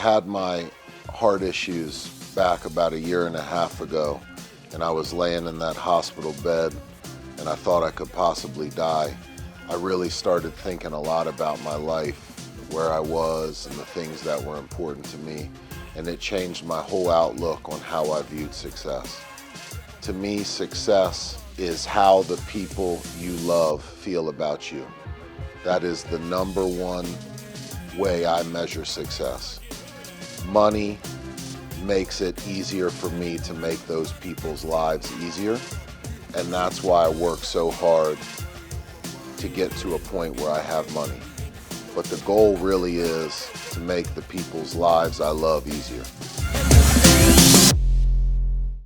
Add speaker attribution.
Speaker 1: had my heart issues back about a year and a half ago, and I was laying in that hospital bed and I thought I could possibly die. I really started thinking a lot about my life, where I was and the things that were important to me, and it changed my whole outlook on how I viewed success. To me, success is how the people you love feel about you. That is the number one way I measure success. Money makes it easier for me to make those people's lives easier, and that's why I work so hard to get to a point where I have money. But the goal really is to make the people's lives I love easier.